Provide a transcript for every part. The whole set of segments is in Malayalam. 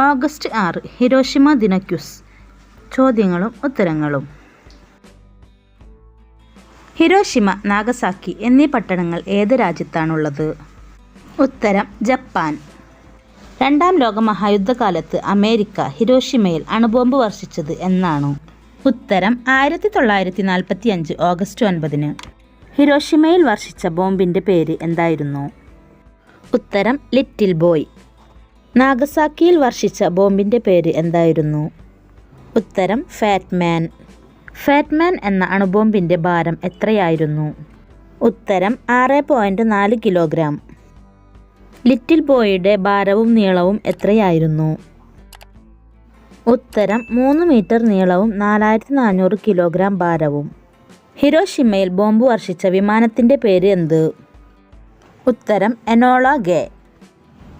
ഓഗസ്റ്റ് 6 ഹിരോഷിമ ദിന ക്വിസ്. ചോദ്യങ്ങളും ഉത്തരങ്ങളും. ഹിരോഷിമ, നാഗസാക്കി എന്നീ പട്ടണങ്ങൾ ഏത് രാജ്യത്താണുള്ളത്? ഉത്തരം ജപ്പാൻ. രണ്ടാം ലോകമഹായുദ്ധകാലത്ത് അമേരിക്ക ഹിരോഷിമയിൽ അണുബോംബ് വർഷിച്ചത് എന്നാണ്? ഉത്തരം 1945 ഓഗസ്റ്റ് 9. ഹിരോഷിമയിൽ വർഷിച്ച ബോംബിൻ്റെ പേര് എന്തായിരുന്നു? ഉത്തരം ലിറ്റിൽ ബോയ്. നാഗസാക്കിയിൽ വർഷിച്ച ബോംബിൻ്റെ പേര് എന്തായിരുന്നു? ഉത്തരം ഫാറ്റ് മാൻ. ഫാറ്റ് മാൻ എന്ന അണുബോംബിൻ്റെ ഭാരം എത്രയായിരുന്നു? ഉത്തരം 6.4 കിലോഗ്രാം. ലിറ്റിൽ ബോയിയുടെ ഭാരവും നീളവും എത്രയായിരുന്നു? ഉത്തരം 3 മീറ്റർ നീളവും 4400 കിലോഗ്രാം ഭാരവും. ഹിരോഷിമയിൽ ബോംബ് വർഷിച്ച വിമാനത്തിൻ്റെ പേര് എന്ത്? ഉത്തരം എനോള ഗേ.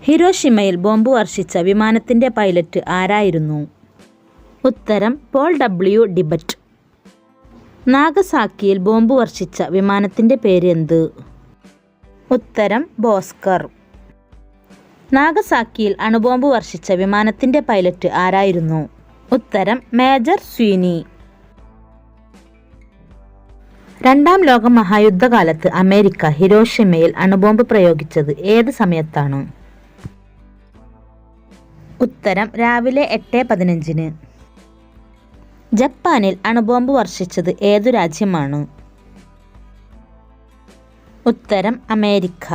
ഹിരോഷിമയിൽ ബോംബ് വർഷിച്ച വിമാനത്തിൻ്റെ പൈലറ്റ് ആരായിരുന്നു? ഉത്തരം പോൾ W. ഡിബറ്റ്. നാഗസാക്കിയിൽ ബോംബ് വർഷിച്ച വിമാനത്തിൻ്റെ പേര് എന്ത്? ഉത്തരം ബോസ്കർ. നാഗസാക്കിയിൽ അണുബോംബ് വർഷിച്ച വിമാനത്തിൻ്റെ പൈലറ്റ് ആരായിരുന്നു? ഉത്തരം മേജർ സ്വീനി. രണ്ടാം ലോക മഹായുദ്ധകാലത്ത് അമേരിക്ക ഹിരോഷിമയിൽ അണുബോംബ് പ്രയോഗിച്ചത് ഏത് സമയത്താണ്? ഉത്തരം രാവിലെ 8:15. ജപ്പാനിൽ അണുബോംബ് വർഷിച്ചത് ഏതു രാജ്യമാണ്? ഉത്തരം അമേരിക്ക.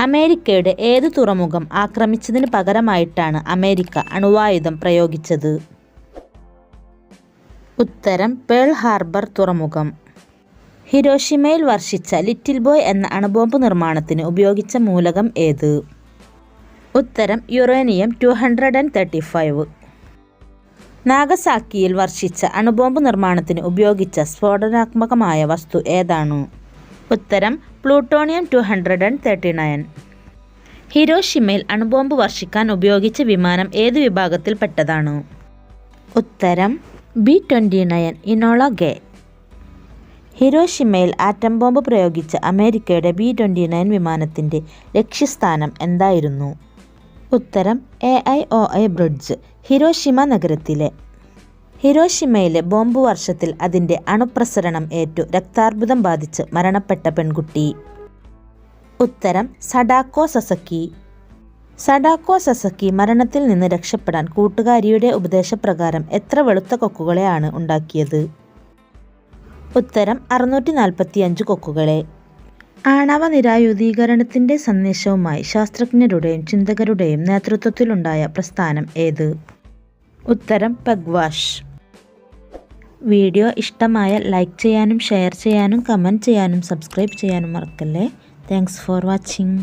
അമേരിക്കയുടെ ഏതു തുറമുഖം ആക്രമിച്ചതിന് പകരമായിട്ടാണ് അമേരിക്ക അണുവായുധം പ്രയോഗിച്ചത്? ഉത്തരം പേൾ ഹാർബർ തുറമുഖം. ഹിരോഷിമയിൽ വർഷിച്ച ലിറ്റിൽ ബോയ് എന്ന അണുബോംബ് നിർമ്മാണത്തിന് ഉപയോഗിച്ച മൂലകം ഏത്? ഉത്തരം യുറേനിയം 235. നാഗസാക്കിയിൽ വർഷിച്ച അണുബോംബ് നിർമ്മാണത്തിന് ഉപയോഗിച്ച സ്ഫോടനാത്മകമായ വസ്തു ഏതാണ്? ഉത്തരം പ്ലൂട്ടോണിയം 239. ഹിരോഷിമയിൽ അണുബോംബ് വർഷിക്കാൻ ഉപയോഗിച്ച വിമാനം ഏത് വിഭാഗത്തിൽപ്പെട്ടതാണ്? ഉത്തരം B-29 ഇനോള ഗേ. ഹിരോഷിമയിൽ ആറ്റം ബോംബ് പ്രയോഗിച്ച അമേരിക്കയുടെ B-29 വിമാനത്തിൻ്റെ ലക്ഷ്യസ്ഥാനം എന്തായിരുന്നു? ഉത്തരം AIOI ബ്രിഡ്ജ്, ഹിരോഷിമ നഗരത്തിലെ. ഹിരോഷിമയിലെ ബോംബ് വർഷത്തിൽ അതിൻ്റെ അണുപ്രസരണം ഏറ്റു രക്താർബുദം ബാധിച്ച് മരണപ്പെട്ട പെൺകുട്ടി? ഉത്തരം സഡാക്കോ സസക്കി. സഡാക്കോ സസക്കി മരണത്തിൽ നിന്ന് രക്ഷപ്പെടാൻ കൂട്ടുകാരിയുടെ ഉപദേശപ്രകാരം എത്ര വെളുത്ത കൊക്കുകളെയാണ് ഉണ്ടാക്കിയത്? ഉത്തരം 645 കൊക്കുകളെ. ആണവ നിരായുധീകരണത്തിൻ്റെ സന്ദേശവുമായി ശാസ്ത്രജ്ഞരുടെയും ചിന്തകരുടെയും നേതൃത്വത്തിലുണ്ടായ പ്രസ്ഥാനം ഏത്? ഉത്തരം പഗ്വാഷ്. വീഡിയോ ഇഷ്ടമായാൽ ലൈക്ക് ചെയ്യാനും ഷെയർ ചെയ്യാനും കമൻറ്റ് ചെയ്യാനും സബ്സ്ക്രൈബ് ചെയ്യാനും മറക്കല്ലേ. Thanks for watching.